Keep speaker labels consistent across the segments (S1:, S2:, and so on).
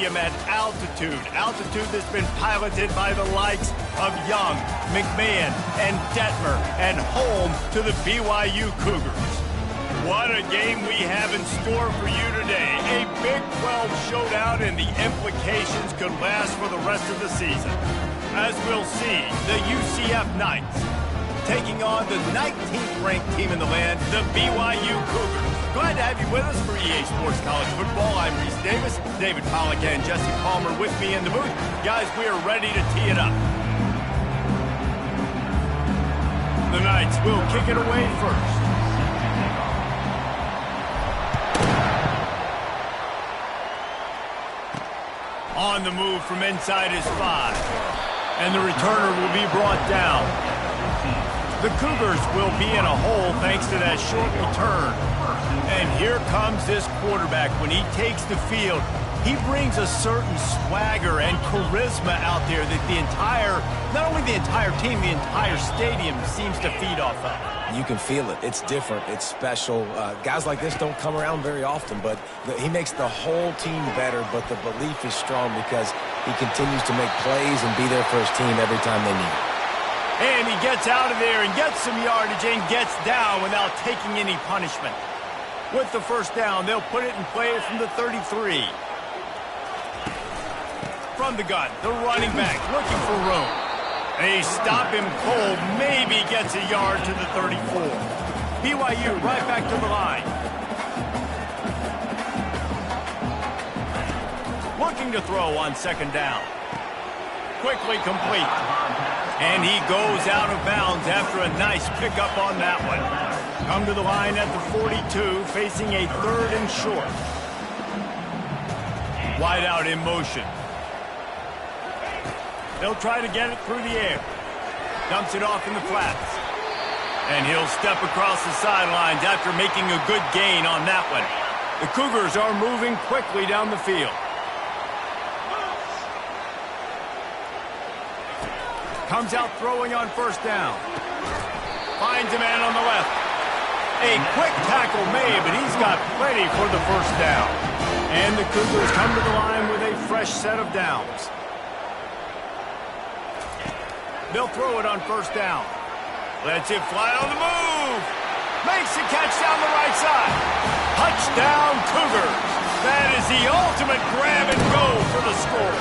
S1: stadium at altitude. Altitude that's been piloted by the likes of Young, McMahon, and Detmer, and home to the BYU Cougars. What a game we have in store for you today. A Big 12 showdown, and the implications could last for the rest of the season. As we'll see, the UCF Knights taking on the 19th ranked team in the land, the BYU Cougars. Glad to have you with us for EA Sports College Football. I'm Reese Davis, David Pollack and Jesse Palmer with me in the booth. Guys, we are ready to tee it up. The Knights will kick it away first. On the move from inside his 5. And the returner will be brought down. The Cougars will be in a hole thanks to that short return. And here comes this quarterback. When he takes the field, he brings a certain swagger and charisma out there that not only the entire team, the entire stadium seems to feed off of.
S2: You can feel it. It's different. It's special. Guys like this don't come around very often, but he makes the whole team better, but the belief is strong because he continues to make plays and be there for his team every time they need it.
S1: And he gets out of there and gets some yardage and gets down without taking any punishment. With the first down, they'll put it in play from the 33. From the gun, the running back looking for room. They stop him cold, maybe gets a yard to the 34. BYU right back to the line. Looking to throw on second down. Quickly complete. And he goes out of bounds after a nice pickup on that one. Come to the line at the 42, facing a 3rd and short. Wide out in motion. They'll try to get it through the air. Dumps it off in the flats. And he'll step across the sidelines after making a good gain on that one. The Cougars are moving quickly down the field. Comes out throwing on first down. Finds a man on the left. A quick tackle made, but he's got plenty for the first down. And the Cougars come to the line with a fresh set of downs. They'll throw it on first down. Lets it fly on the move. Makes the catch down the right side. Touchdown, Cougars. That is the ultimate grab and go for the score.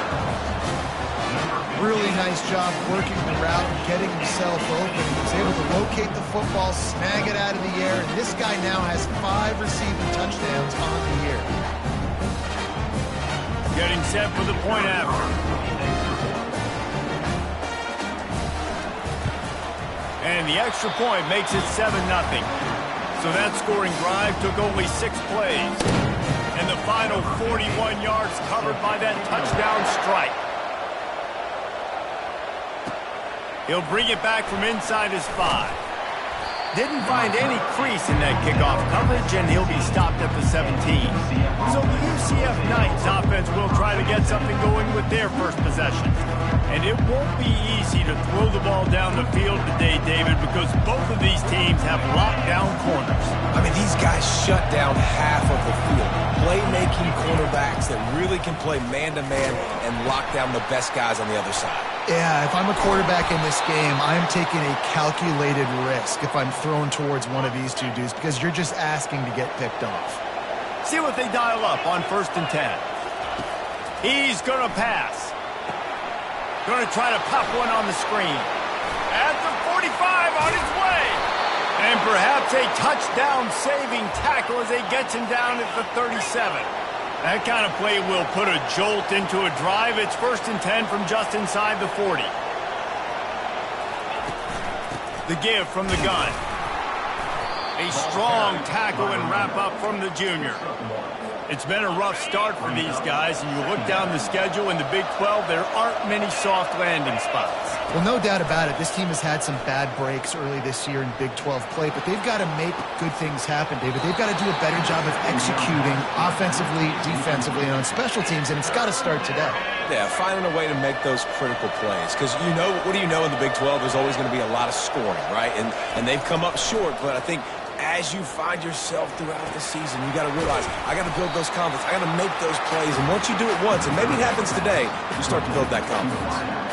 S3: Really nice job working the route and getting himself open. He was able to locate the football, snag it out of the air, and this guy now has 5 receiving touchdowns on the year.
S1: Getting set for the point after. And the extra point makes it 7-0. So that scoring drive took only 6 plays. And the final 41 yards covered by that touchdown strike. He'll bring it back from inside his 5. Didn't find any crease in that kickoff coverage, and he'll be stopped at the 17. So the UCF Knights offense will try to get something going with their first possession. And it won't be easy to throw the ball down the field today, David, because both of these teams have lockdown corners.
S2: I mean, these guys shut down half of the field. Playmaking cornerbacks that really can play man-to-man and lock down the best guys on the other side.
S3: Yeah, if I'm a quarterback in this game, I'm taking a calculated risk if I'm thrown towards one of these two dudes because you're just asking to get picked off.
S1: See what they dial up on 1st and 10. He's going to pass. Going to try to pop one on the screen. At the 45 on his way. And perhaps a touchdown-saving tackle as he gets him down at the 37. That kind of play will put a jolt into a drive. It's 1st and 10 from just inside the 40. The give from the gun. A strong tackle and wrap-up from the junior. It's been a rough start for these guys, and you look down the schedule in the Big 12, there aren't many soft landing spots.
S3: Well, no doubt about it. This team has had some bad breaks early this year in Big 12 play, but they've got to make good things happen, David. They've got to do a better job of executing offensively, defensively, and on special teams, and it's got to start today.
S2: Yeah, finding a way to make those critical plays. Because what do you know in the Big 12? There's always going to be a lot of scoring, right? And they've come up short, but I think as you find yourself throughout the season, you got to realize, I got to build those confidence. I got to make those plays. And once you do it once, and maybe it happens today, you start to build that confidence.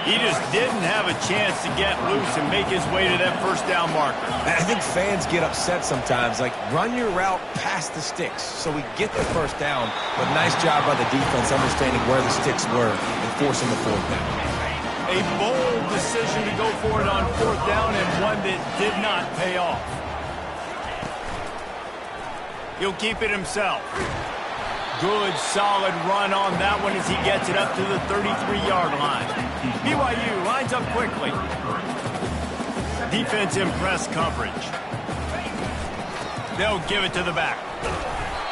S1: He just didn't have a chance to get loose and make his way to that first down marker.
S2: I think fans get upset sometimes, like run your route past the sticks so we get the first down, but nice job by the defense understanding where the sticks were and forcing the fourth down.
S1: A bold decision to go for it on fourth down and one that did not pay off. He'll keep it himself. Good, solid run on that one as he gets it up to the 33-yard line. BYU lines up quickly. Defense in press coverage. They'll give it to the back.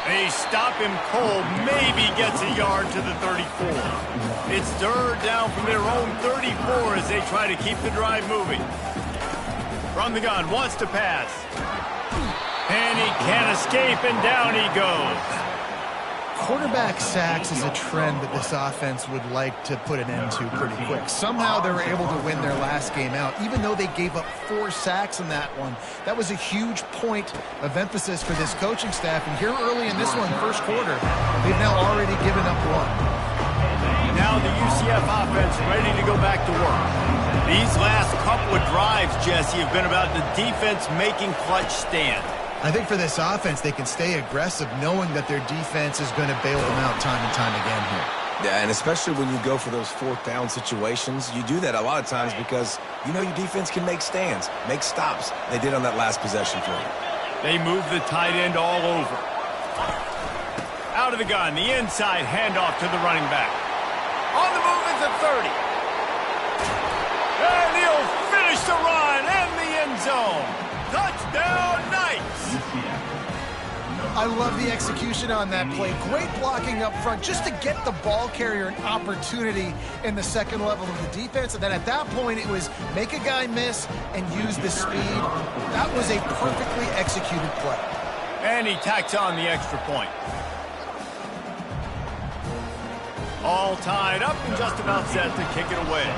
S1: They stop him cold, maybe gets a yard to the 34. It's third down from their own 34 as they try to keep the drive moving. From the gun, wants to pass. And he can't escape, and down he goes.
S3: Quarterback sacks is a trend that this offense would like to put an end to pretty quick. Somehow they were able to win their last game out, even though they gave up 4 sacks in that one. That was a huge point of emphasis for this coaching staff. And here early in this one, first quarter, they've now already given up 1.
S1: Now the UCF offense ready to go back to work. These last couple of drives, Jesse, have been about the defense making clutch stand.
S3: I think for this offense, they can stay aggressive knowing that their defense is going to bail them out time and time again here.
S2: Yeah, and especially when you go for those fourth down situations, you do that a lot of times because you know your defense can make stands, make stops. They did on that last possession for you.
S1: They move the tight end all over. Out of the gun, the inside handoff to the running back. On the move is the 30. And he'll finish the run and the end zone. Touchdown, Knights!
S3: I love the execution on that play. Great blocking up front just to get the ball carrier an opportunity in the second level of the defense. And then at that point, it was make a guy miss and use the speed. That was a perfectly executed play.
S1: And he tacks on the extra point. All tied up and just about set to kick it away.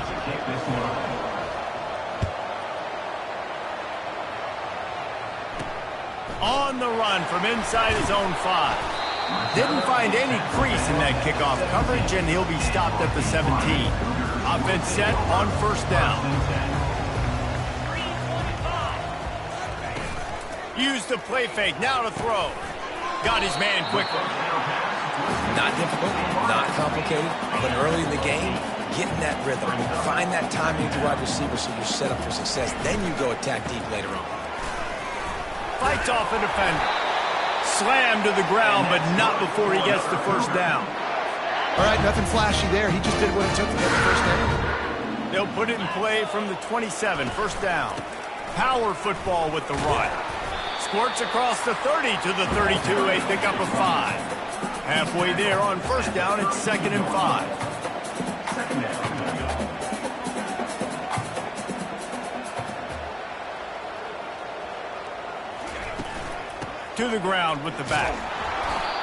S1: On the run from inside his own 5. Didn't find any crease in that kickoff coverage, and he'll be stopped at the 17. Offense set on first down. Used the play fake, now to throw. Got his man quickly.
S2: Not difficult, not complicated, but early in the game, get in that rhythm. Find that timing to wide receiver so you're set up for success. Then you go attack deep later on.
S1: Fights off a defender. Slammed to the ground, but not before he gets the first down.
S3: All right, nothing flashy there. He just did what it took to get the first down.
S1: They'll put it in play from the 27, first down. Power football with the run. Squirts across the 30 to the 32, a pickup of 5. Halfway there on first down, it's 2nd and 5. To the ground with the back.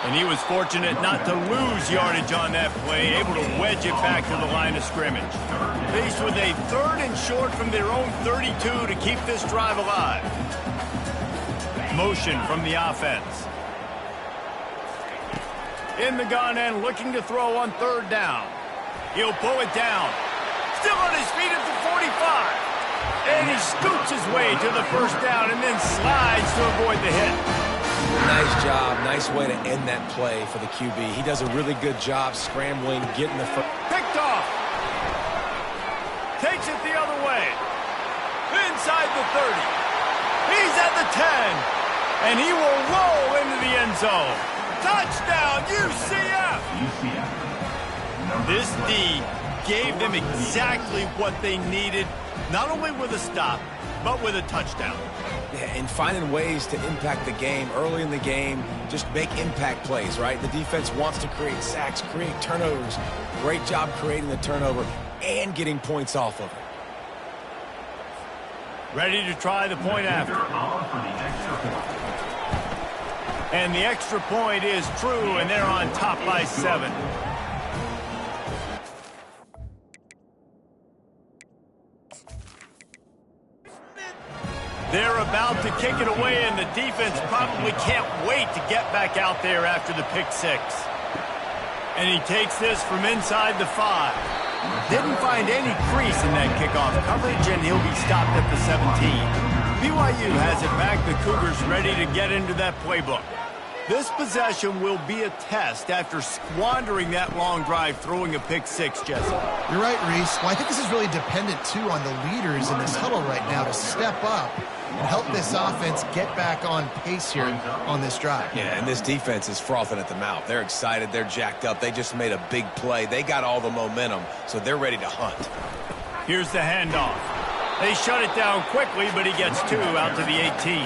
S1: And he was fortunate not to lose yardage on that play, able to wedge it back to the line of scrimmage. Faced with a 3rd and short from their own 32 to keep this drive alive. Motion from the offense. In the gun and looking to throw on 3rd down. He'll pull it down. Still on his feet at the 45. And he scoots his way to the first down and then slides to avoid the hit.
S2: Nice job. Nice way to end that play for the QB. He does a really good job scrambling, getting the first.
S1: Picked off. Takes it the other way. Inside the 30. He's at the 10. And he will roll into the end zone. Touchdown, UCF! This D gave them exactly what they needed, not only with a stop, but with a touchdown.
S2: Yeah, and finding ways to impact the game early in the game, just make impact plays, right? The defense wants to create sacks, create turnovers. Great job creating the turnover and getting points off of it.
S1: Ready to try the point after. And the extra point is true, and they're on top by 7. They're about to kick it away, and the defense probably can't wait to get back out there after the pick six. And he takes this from inside the 5. Didn't find any crease in that kickoff coverage, and he'll be stopped at the 17. BYU has it back. The Cougars ready to get into that playbook. This possession will be a test after squandering that long drive throwing a pick six, Jesse.
S3: You're right, Reese. Well, I think this is really dependent, too, on the leaders in this huddle right now to step up and help this offense get back on pace here on this drive.
S2: Yeah, and this defense is frothing at the mouth. They're excited. They're jacked up. They just made a big play. They got all the momentum, so they're ready to hunt.
S1: Here's the handoff. They shut it down quickly, but he gets 2 out to the 18.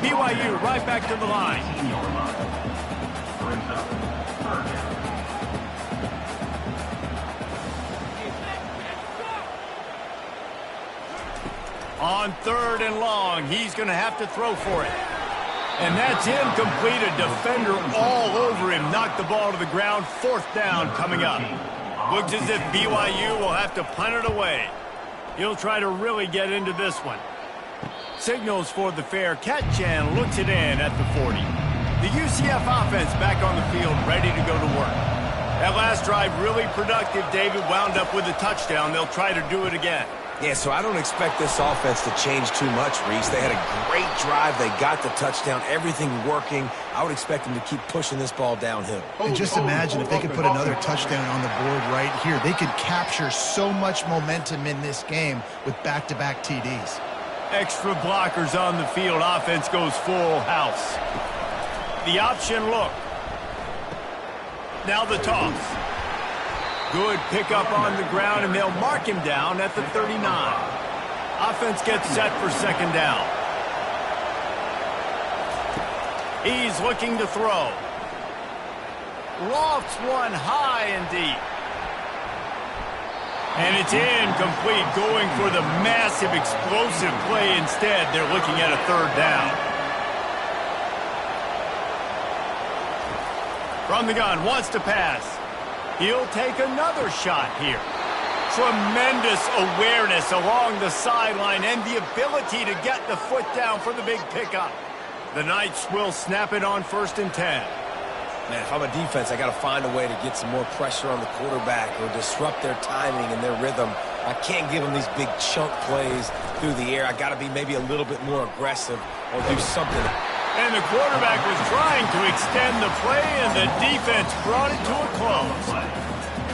S1: BYU right back to the line. On 3rd and long, he's going to have to throw for it. And that's incomplete. A defender all over him. Knocked the ball to the ground. 4th down coming up. Looks as if BYU will have to punt it away. He'll try to really get into this one. Signals for the fair catch and looks it in at the 40. The UCF offense back on the field, ready to go to work. That last drive really productive. David wound up with a touchdown. They'll try to do it again.
S2: Yeah, so I don't expect this offense to change too much, Reese. They had a great drive. They got the touchdown. Everything working. I would expect them to keep pushing this ball downhill.
S3: And just imagine if they could put another touchdown on the board right here. They could capture so much momentum in this game with back-to-back TDs.
S1: Extra blockers on the field. Offense goes full house. The option look. Now the toss. Good pickup on the ground, and they'll mark him down at the 39. Offense gets set for 2nd down. He's looking to throw. Lofts one high and deep. And it's incomplete, going for the massive explosive play instead. They're looking at a 3rd down. From the gun, wants to pass. He'll take another shot here. Tremendous awareness along the sideline and the ability to get the foot down for the big pickup. The Knights will snap it on 1st and 10.
S2: Man, if I'm a defense, I got to find a way to get some more pressure on the quarterback or disrupt their timing and their rhythm. I can't give them these big chunk plays through the air. I got to be maybe a little bit more aggressive or do something.
S1: And the quarterback was trying to extend the play, and the defense brought it to a close.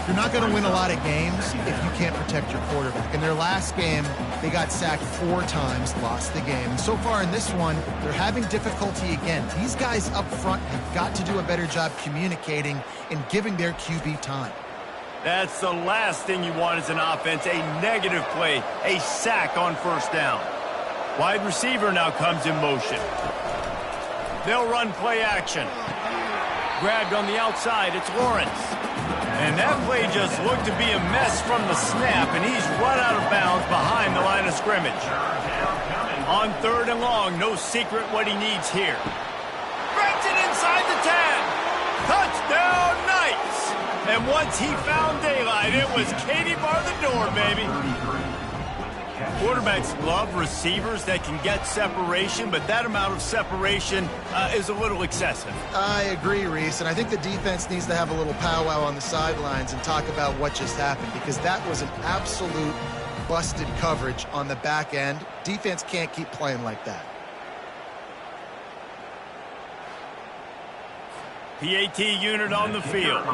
S3: You're not going to win a lot of games if you can't protect your quarterback. In their last game, they got sacked 4 times, lost the game. So far in this one, they're having difficulty again. These guys up front have got to do a better job communicating and giving their QB time.
S1: That's the last thing you want as an offense, a negative play, a sack on 1st down. Wide receiver now comes in motion. They'll run play action. Grabbed on the outside, it's Lawrence. And that play just looked to be a mess from the snap, and he's run out of bounds behind the line of scrimmage. On 3rd and long, no secret what he needs here. Grabs it inside the 10. Touchdown, Knights! And once he found daylight, it was Katie bar the door, baby. Quarterbacks love receivers that can get separation, but that amount of separation is a little excessive.
S3: I agree, Reese, and I think the defense needs to have a little powwow on the sidelines and talk about what just happened, because that was an absolute busted coverage on the back end. Defense can't keep playing like that.
S1: PAT unit on the field.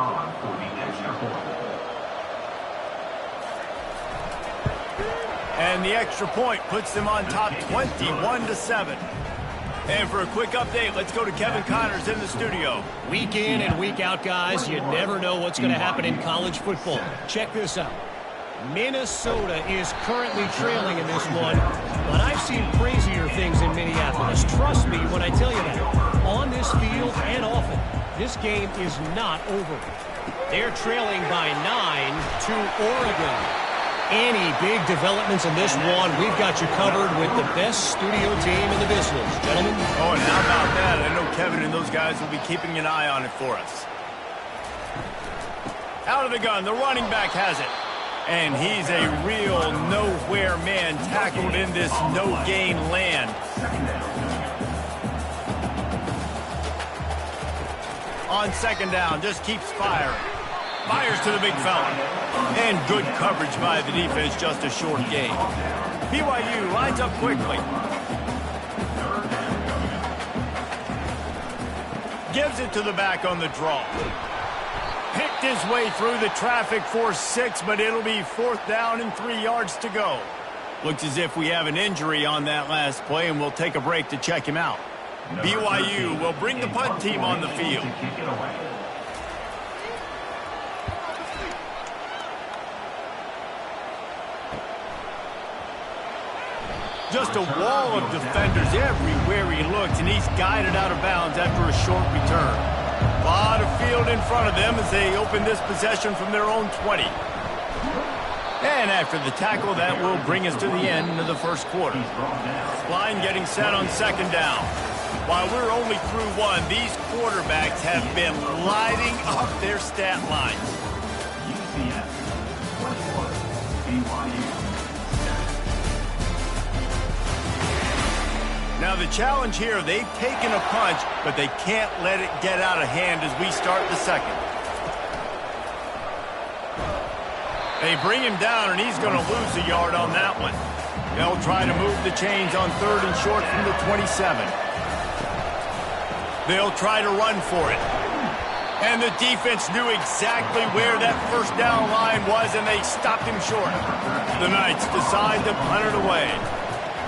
S1: And the extra point puts them on top 21-7. And for a quick update, let's go to Kevin Connors in the studio.
S4: Week in and week out, guys, you never know what's going to happen in college football. Check this out. Minnesota is currently trailing in this one, but I've seen crazier things in Minneapolis. Trust me when I tell you that. On this field and off it, this game is not over. They're trailing by 9 to Oregon. Any big developments in this one, we've got you covered with the best studio team in the business, gentlemen.
S1: Oh, and how about that? I know Kevin and those guys will be keeping an eye on it for us. Out of the gun, the running back has it. And he's a real nowhere man tackled in this no-gain land. On second down, just keeps firing. Fires to the big fella. And good coverage by the defense, just a short gain. BYU lines up quickly. Gives it to the back on the draw. Picked his way through the traffic for 6, but it'll be 4th down and 3 yards to go. Looks as if we have an injury on that last play, and we'll take a break to check him out. BYU will bring the punt team on the field. Just a wall of defenders everywhere he looks, and he's guided out of bounds after a short return. A lot of field in front of them as they open this possession from their own 20. And after the tackle, that will bring us to the end of the first quarter. Line getting set on second down. While we're only through one, these quarterbacks have been lighting up their stat lines. UCF, 24, BYU. Now the challenge here, they've taken a punch, but they can't let it get out of hand as we start the second. They bring him down, and he's going to lose a yard on that one. They'll try to move the chains on 3rd and short from the 27. They'll try to run for it. And the defense knew exactly where that first down line was, and they stopped him short. The Knights decide to punt it away.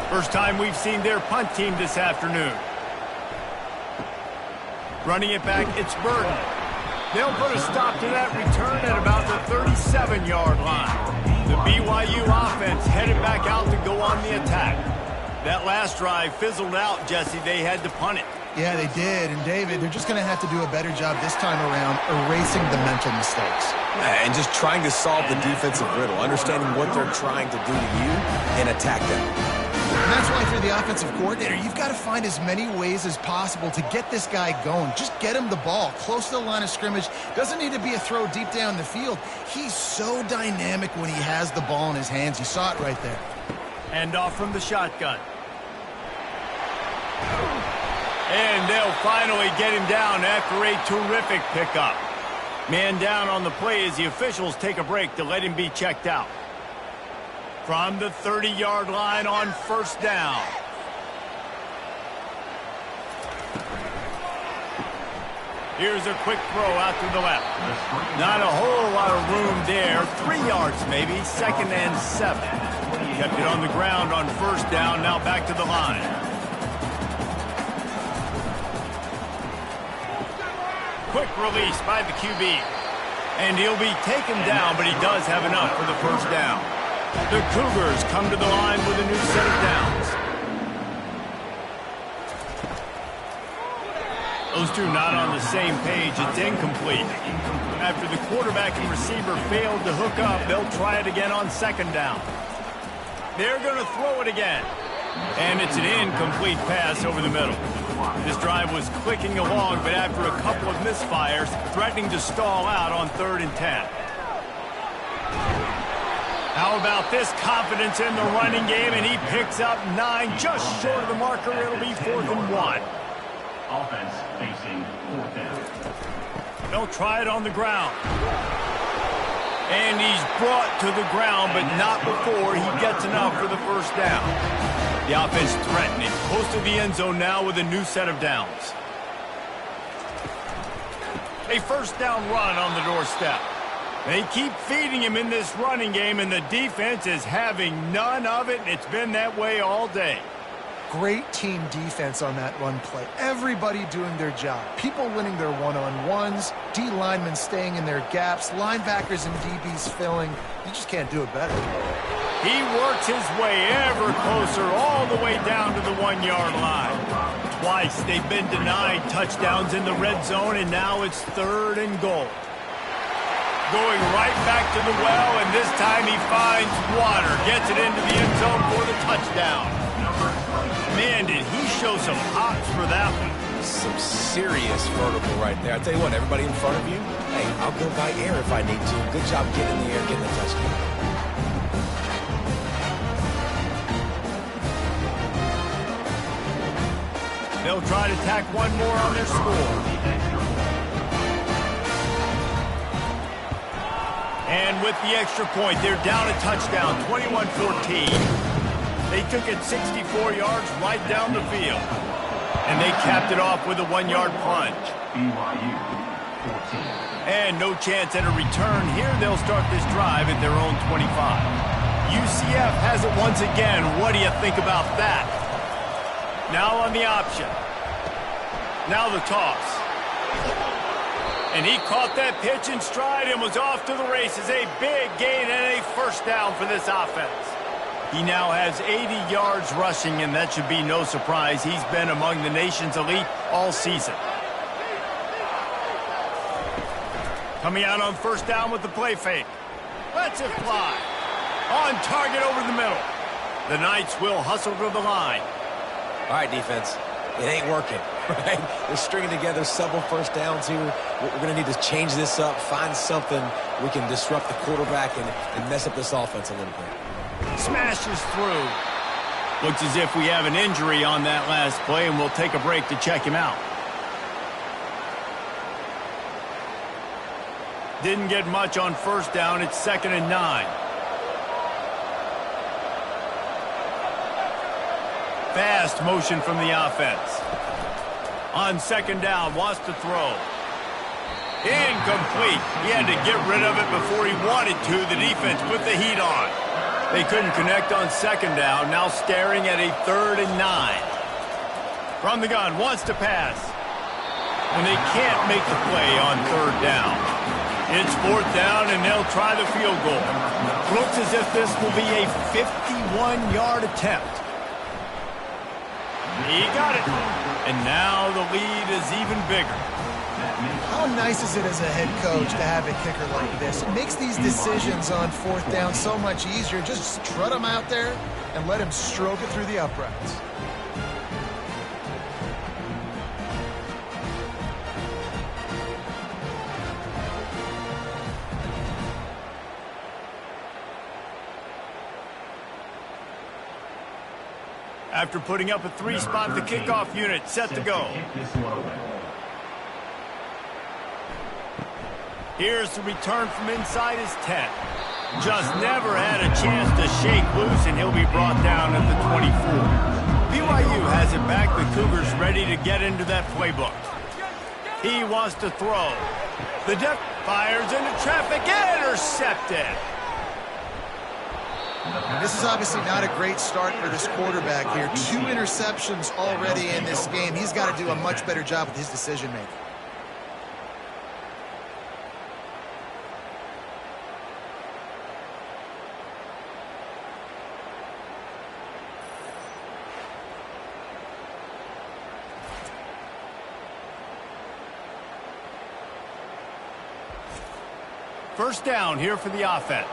S1: First time we've seen their punt team this afternoon. Running it back, it's Burton. They'll put a stop to that return at about the 37-yard line. The BYU offense headed back out to go on the attack. That last drive fizzled out, Jesse. They had to punt it.
S3: Yeah, they did. And, David, they're just going to have to do a better job this time around erasing the mental mistakes.
S2: And just trying to solve the defensive riddle, understanding what they're trying to do to you and attack them.
S3: And that's why, if you're the offensive coordinator, you've got to find as many ways as possible to get this guy going. Just get him the ball close to the line of scrimmage. Doesn't need to be a throw deep down the field. He's so dynamic when he has the ball in his hands. You saw it right there.
S1: And off from the shotgun. And they'll finally get him down after a terrific pickup. Man down on the play as the officials take a break to let him be checked out. From the 30-yard line on first down. Here's a quick throw out to the left. Not a whole lot of room there. 3 yards maybe, 2nd and 7. Kept it on the ground on first down, now back to the line. Quick release by the QB. And he'll be taken down, but he does have enough for the first down. The Cougars come to the line with a new set of downs. Those two not on the same page. It's incomplete. After the quarterback and receiver failed to hook up, they'll try it again on second down. They're going to throw it again. And it's an incomplete pass over the middle. This drive was clicking along, but after a couple of misfires, threatening to stall out on 3rd and 10. How about this confidence in the running game, and he picks up 9, just short of the marker. It'll be 4th and 1. Offense facing 4th down. They'll try it on the ground. And he's brought to the ground, but not before he gets enough for the first down. The offense threatening, close to the end zone now with a new set of downs. A first down run on the doorstep. They keep feeding him in this running game, and the defense is having none of it. It's been that way all day.
S3: Great team defense on that run play. Everybody doing their job. People winning their one-on-ones, D linemen staying in their gaps, linebackers and DBs filling. You just can't do it better.
S1: He works his way ever closer all the way down to the 1-yard line. Twice they've been denied touchdowns in the red zone, and now it's 3rd and goal. Going right back to the well, and this time he finds water. Gets it into the end zone for the touchdown. Man, did he show some hops for that one.
S2: Some serious vertical right there. I tell you what, everybody in front of you, hey, I'll go by air if I need to. Good job getting in the air, getting the touchdown.
S1: They'll try to tack one more on their score. And with the extra point, they're down a touchdown, 21-14. They took it 64 yards right down the field. And they capped it off with a 1-yard plunge. And no chance at a return here. They'll start this drive at their own 25. UCF has it once again. What do you think about that? Now on the option. Now the toss. And he caught that pitch in stride and was off to the races. A big gain and a first down for this offense. He now has 80 yards rushing, and that should be no surprise. He's been among the nation's elite all season. Coming out on first down with the play fake. Lets it fly. On target over the middle. The Knights will hustle to the line.
S2: All right, defense. It ain't working, right? They're stringing together several first downs here. We're going to need to change this up, find something we can disrupt the quarterback and mess up this offense a little bit.
S1: Smashes through. Looks as if we have an injury on that last play, and we'll take a break to check him out. Didn't get much on first down. It's 2nd and 9. Fast motion from the offense. On 2nd down, wants to throw. Incomplete. He had to get rid of it before he wanted to. The defense put the heat on. They couldn't connect on 2nd down. Now staring at a 3rd and 9. From the gun, wants to pass. And they can't make the play on 3rd down. It's 4th down, and they'll try the field goal. Looks as if this will be a 51-yard attempt. He got it. And now the lead is even bigger.
S3: How nice is it as a head coach to have a kicker like this? It makes these decisions on 4th down so much easier. Just strut him out there and let him stroke it through the uprights.
S1: After putting up a 3-spot, the kickoff unit set to go. Here's the return from inside his 10. Just never had a chance to shake loose, and he'll be brought down at the 24. BYU has it back. The Cougars ready to get into that playbook. He wants to throw. The depth fires into traffic. Intercepted.
S3: This is obviously not a great start for this quarterback here. 2 interceptions already in this game. He's got to do a much better job with his decision-making.
S1: First down here for the offense.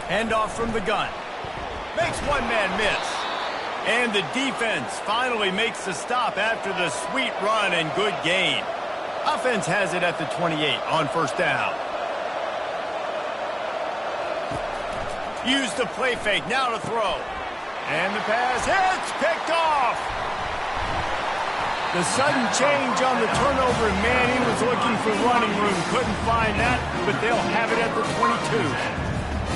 S1: Handoff from the gun. Makes one man miss. And the defense finally makes the stop after the sweet run and good gain. Offense has it at the 28 on first down. Use the play fake. Now to throw. And the pass hits. Picked off. The sudden change on the turnover, and man, he was looking for running room. Couldn't find that, but they'll have it at the 22.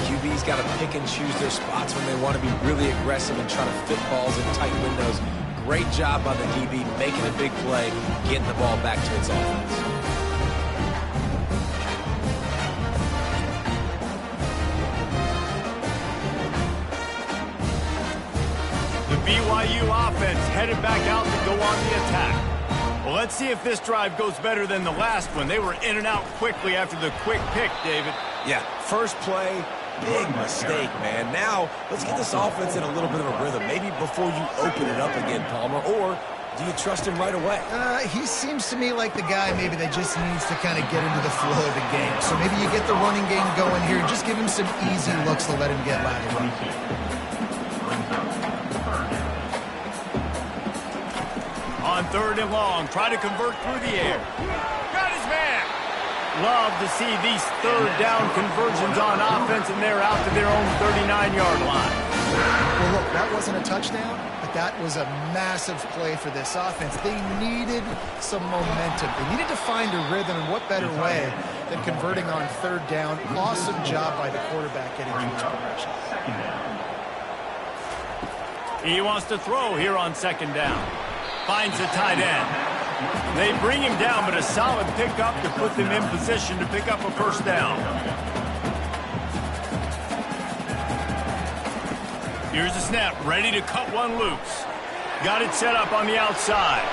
S2: QB's got to pick and choose their spots when they want to be really aggressive and try to fit balls in tight windows. Great job by the DB making a big play, getting the ball back to its offense.
S1: The BYU offense headed back out to go on the attack. Well, let's see if this drive goes better than the last one. They were in and out quickly after the quick pick, David.
S2: Yeah, first play, big mistake, man. Now, let's get this offense in a little bit of a rhythm. Maybe before you open it up again, Palmer, or do you trust him right away?
S3: He seems to me like the guy maybe that just needs to kind of get into the flow of the game. So maybe you get the running game going here. Just give him some easy looks to let him get lateral run. On 3rd and long, try to convert through the air. Got his man.
S1: love to see these third down conversions on offense, and they're out to their own 39-yard line.
S3: Well, look, that wasn't a touchdown, but that was a massive play for this offense. They needed some momentum. They needed to find a rhythm, and what better way than converting on third down. Awesome job by the quarterback getting through his progression.
S1: He wants to throw here on second down. Finds the tight end. They bring him down, but a solid pickup to put them in position to pick up a first down. Here's the snap, ready to cut one loose. Got it set up on the outside.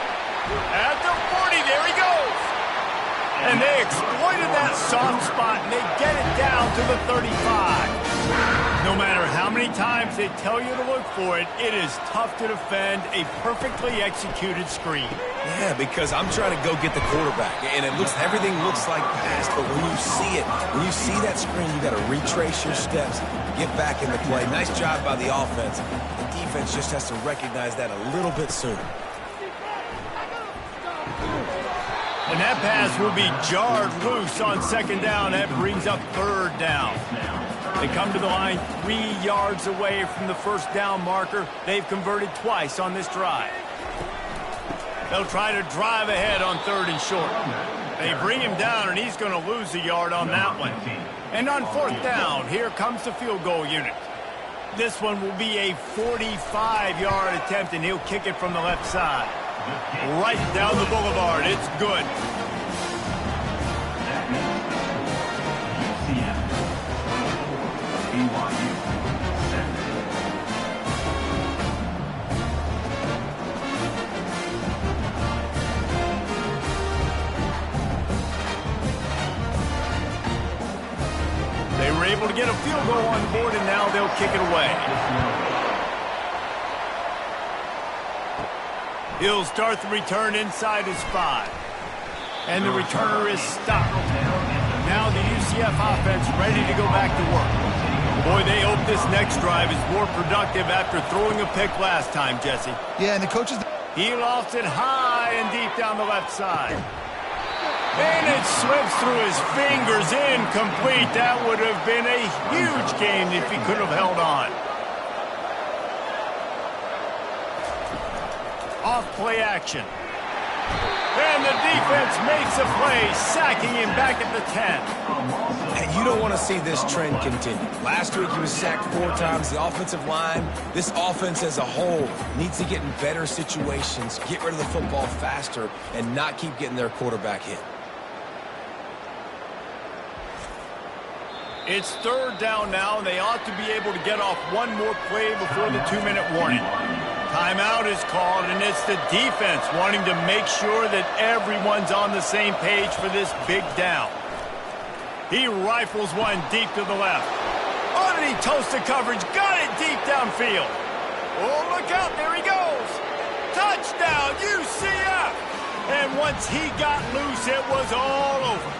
S1: At the 40, there he goes. And they exploited that soft spot, and they get it down to the 35. No matter how many times they tell you to look for it, it is tough to defend a perfectly executed screen.
S2: Yeah, because I'm trying to go get the quarterback, and everything looks like pass, but when you see it, when you see that screen, you got to retrace your steps, get back in the play. Nice job by the offense. The defense just has to recognize that a little bit sooner.
S1: And that pass will be jarred loose on second down. That brings up third down. They come to the line 3 yards away from the first down marker. They've converted twice on this drive. They'll try to drive ahead on third and short. They bring him down, and he's going to lose a yard on that one. And on fourth down, here comes the field goal unit. This one will be a 45-yard attempt, and he'll kick it from the left side. Right down the boulevard. It's good.
S5: UCF, BYU.
S1: They were able to get a field goal on the board, and now they'll kick it away. He'll start the return inside his 5. And the returner is stopped. Now the UCF offense ready to go back to work. Boy, they hope this next drive is more productive after throwing a pick last time, Jesse.
S3: Yeah, and the coaches...
S1: He lofts it high and deep down the left side. And it slips through his fingers, incomplete. That would have been a huge game if he could have held on. Off play action. And the defense makes a play, sacking him back at the 10.
S2: And you don't want to see this trend continue. Last week he was sacked 4 times. The offensive line, this offense as a whole, needs to get in better situations, get rid of the football faster, and not keep getting their quarterback hit.
S1: It's third down now, and they ought to be able to get off one more play before the 2-minute warning. Timeout is called, and it's the defense wanting to make sure that everyone's on the same page for this big down. He rifles one deep to the left. Oh, and he toasts the coverage. Got it deep downfield. Oh, look out. There he goes. Touchdown, UCF. And once he got loose, it was all over.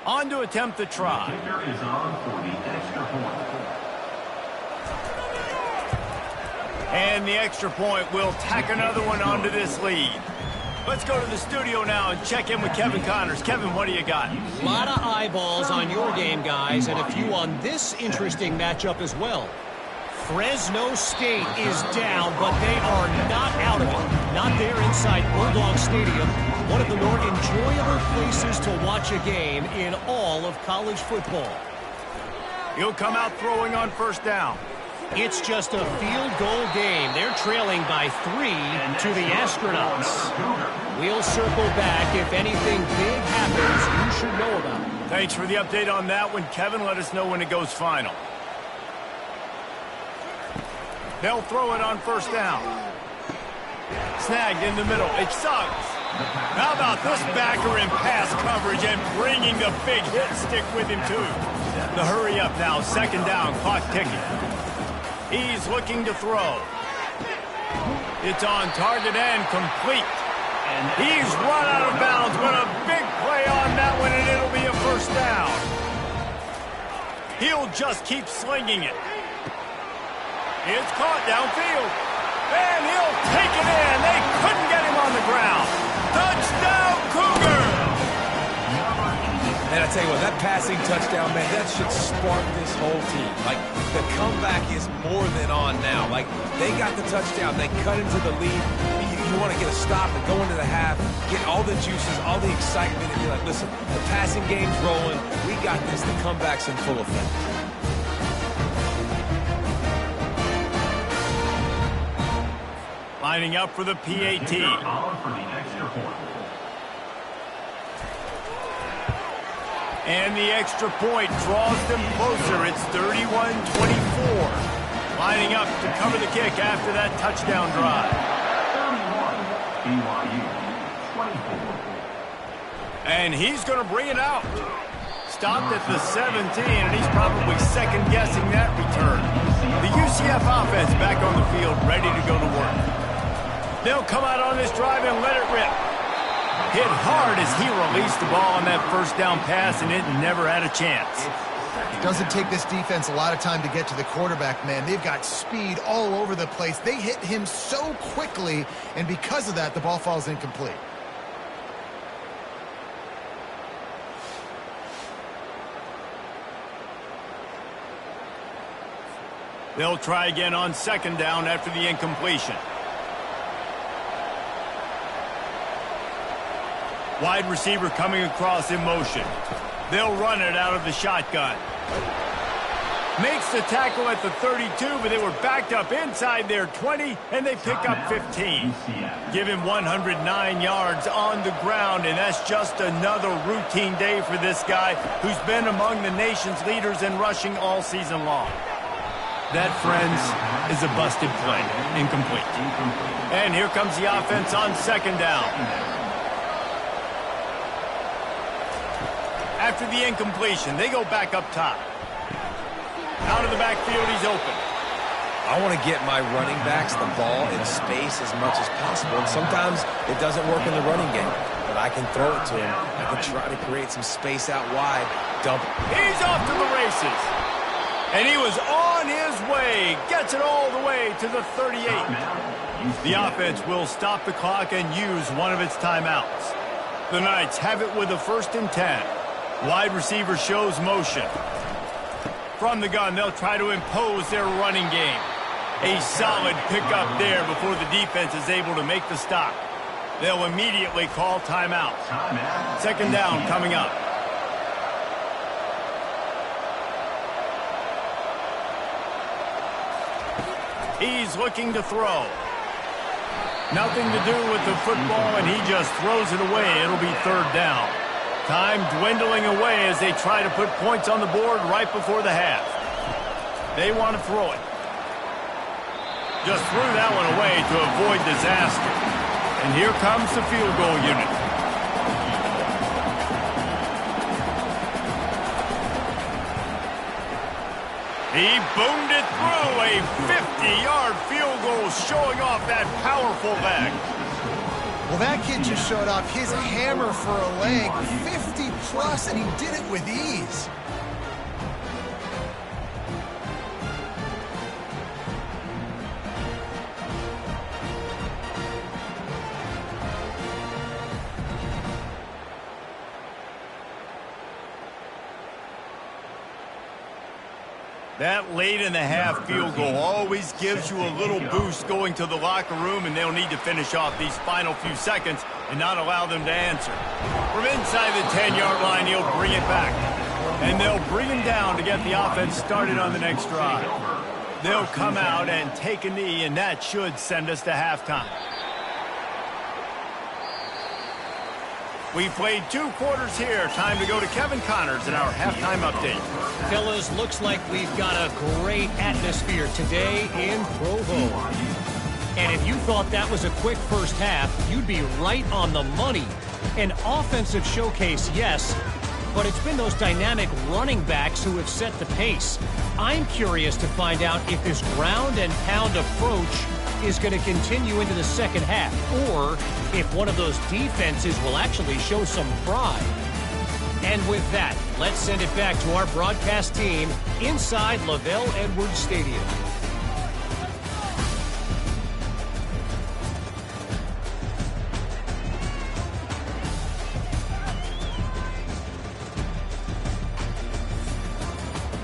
S1: On to attempt the try.
S5: Kicker is on for the extra point.
S1: And the extra point will tack another one onto this lead. Let's go to the studio now and check in with Kevin Connors. Kevin, what do you got?
S4: A lot of eyeballs on your game, guys, and a few on this interesting matchup as well. Fresno State is down, but they are not out of it. Not there inside Bulldog Stadium, one of the more enjoyable places to watch a game in all of college football.
S1: He'll come out throwing on first down.
S4: It's just a field goal game. They're trailing by 3 to the Astronauts. We'll circle back if anything big happens you should know about.
S1: Thanks for the update on that one, Kevin. Let us know when it goes final. They'll throw it on first down. Snagged in the middle. It's Suggs. How about this backer in pass coverage and bringing the big hit stick with him, too? The hurry up now, second down, clock ticking. He's looking to throw. It's on target and complete. And he's run out of bounds, but a big play on that one, and it'll be a first down. He'll just keep slinging it. It's caught downfield. And he'll take it in. They couldn't get him on the ground. Touchdown, Cougar!
S2: And I tell you what, that passing touchdown, man, that should spark this whole team. Like, the comeback is more than on now. Like, they got the touchdown. They cut into the lead. You want to get a stop and go into the half, get all the juices, all the excitement, and be like, listen, the passing game's rolling. We got this. The comeback's in full effect.
S1: Lining up for the PAT. And the extra point draws them closer. It's 31-24. Lining up to cover the kick after that touchdown drive.
S5: 31, BYU, 24.
S1: And he's going to bring it out. Stopped at the 17, and he's probably second-guessing that return. The UCF offense back on the field, ready to go to work. They'll come out on this drive and let it rip. Hit hard as he released the ball on that first down pass, and it never had a chance.
S3: Doesn't take this defense a lot of time to get to the quarterback, man. They've got speed all over the place. They hit him so quickly, and because of that, the ball falls incomplete.
S1: They'll try again on second down after the incompletion. Wide receiver coming across in motion. They'll run it out of the shotgun. Makes the tackle at the 32, but they were backed up inside their 20, and they pick up 15. Give him 109 yards on the ground, and that's just another routine day for this guy who's been among the nation's leaders in rushing all season long. That, friends, is a busted play. Incomplete. And here comes the offense on second down. After the incompletion, they go back up top. Out of the backfield, he's open.
S2: I want to get my running backs the ball in space as much as possible, and sometimes it doesn't work in the running game, but I can throw it to him. I can try to create some space out wide, dump it.
S1: He's off to the races. And he was on his way. Gets it all the way to the 38. The offense will stop the clock and use one of its timeouts. The Knights have it with a 1st and 10. Wide receiver shows motion. From the gun, they'll try to impose their running game. A solid pickup there before the defense is able to make the stop. They'll immediately call timeout. Second down coming up. He's looking to throw. Nothing to do with the football, and he just throws it away. It'll be third down. Time dwindling away as they try to put points on the board right before the half. They want to throw it. Just threw that one away to avoid disaster. And here comes the field goal unit. He boomed it through. A 50-yard field goal showing off that powerful leg.
S3: Well, that kid just showed off his hammer for a leg, 50-plus, and he did it with ease.
S1: That late-in-the-half field goal always gives you a little boost going to the locker room, and they'll need to finish off these final few seconds and not allow them to answer. From inside the 10-yard line, he'll bring it back. And they'll bring him down to get the offense started on the next drive. They'll come out and take a knee, and that should send us to halftime. We played 2 quarters here. Time to go to Kevin Connors in our halftime update.
S4: Fellas, looks like we've got a great atmosphere today in Provo. And if you thought that was a quick first half, you'd be right on the money. An offensive showcase, yes, but it's been those dynamic running backs who have set the pace. I'm curious to find out if this ground and pound approach is going to continue into the second half, or if one of those defenses will actually show some pride. And with that, let's send it back to our broadcast team inside Lavelle Edwards Stadium.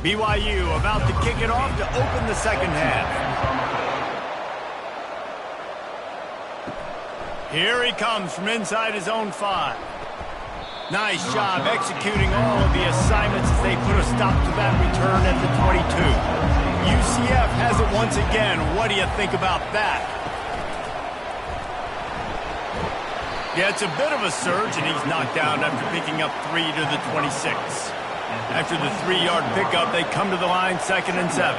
S1: BYU about to kick it off to open the second half. Here he comes from inside his own 5. Nice job executing all of the assignments as they put a stop to that return at the 22. UCF has it once again. What do you think about that? Yeah, it's a bit of a surge, and he's knocked down after picking up 3 to the 26. After the 3-yard pickup, they come to the line, 2nd and 7.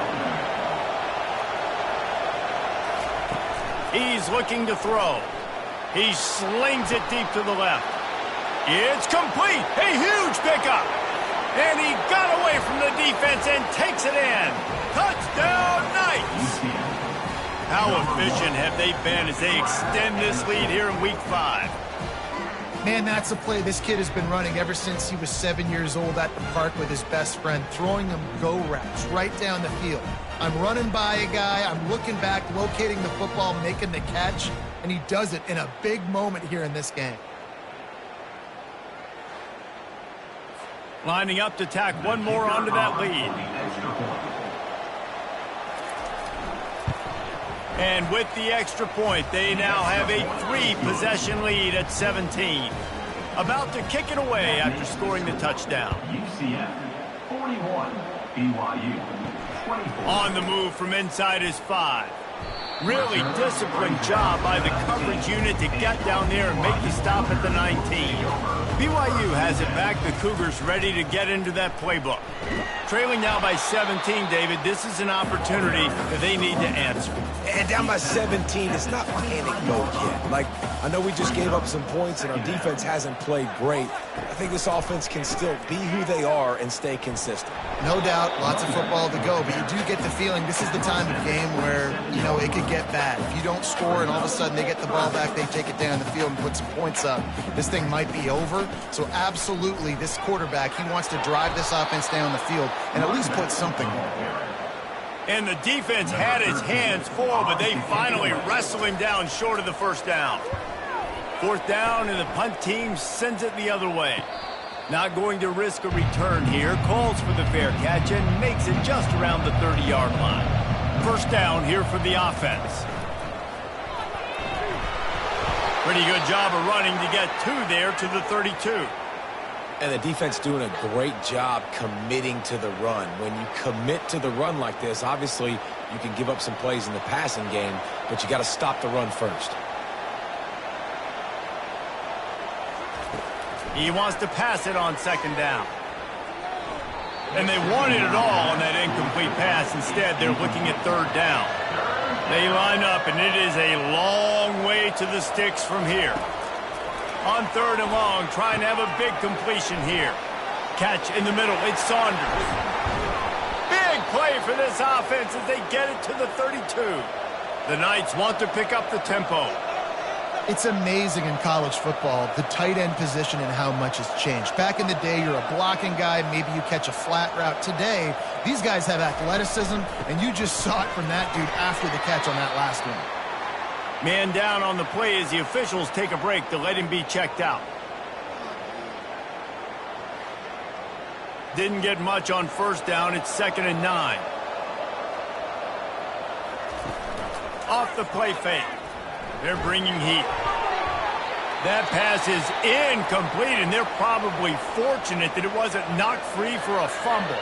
S1: He's looking to throw. He slings it deep to the left. It's complete. A huge pickup. And he got away from the defense and takes it in. Touchdown, Knights. How efficient have they been as they extend this lead here in Week 5?
S3: Man, that's a play this kid has been running ever since he was 7 years old at the park with his best friend, throwing them go routes right down the field. I'm running by a guy, I'm looking back, locating the football, making the catch, and he does it in a big moment here in this game.
S1: Lining up to tack one more onto that lead. And with the extra point, they now have a 3-possession lead at 17. About to kick it away after scoring the touchdown.
S5: UCF 41, BYU 24.
S1: On the move from inside his 5. Really disciplined job by the coverage unit to get down there and make the stop at the 19. BYU has it back. The Cougars ready to get into that playbook. Trailing now by 17, David. This is an opportunity that they need to answer.
S2: And down by 17, it's not panic mode yet. Like, I know we just gave up some points and our defense hasn't played great. I think this offense can still be who they are and stay consistent.
S3: No doubt, lots of football to go, but you do get the feeling this is the time of game where, you know, it could get bad. If you don't score and all of a sudden they get the ball back, they take it down the field and put some points up, this thing might be over. So absolutely, this quarterback, he wants to drive this offense down the field and at least put something there.
S1: And the defense had his hands full, but they finally wrestle him down short of the first down. 4th down, and the punt team sends it the other way. Not going to risk a return here. Calls for the fair catch and makes it just around the 30-yard line. 1st down here for the offense. Pretty good job of running to get 2 there to the 32.
S2: And the defense doing a great job committing to the run. When you commit to the run like this, obviously you can give up some plays in the passing game, but you got to stop the run first.
S1: He wants to pass it on 2nd down. And they wanted it all on that incomplete pass. Instead, they're looking at 3rd down. They line up, and it is a long way to the sticks from here. On 3rd and long, trying to have a big completion here. Catch in the middle, it's Saunders. Big play for this offense as they get it to the 32. The Knights want to pick up the tempo.
S3: It's amazing in college football, the tight end position and how much has changed. Back in the day, you're a blocking guy, maybe you catch a flat route. Today, these guys have athleticism, and you just saw it from that dude after the catch on that last one.
S1: Man down on the play as the officials take a break to let him be checked out. Didn't get much on 1st down. It's 2nd and 9. Off the play fake. They're bringing heat. That pass is incomplete, and they're probably fortunate that it wasn't knocked free for a fumble.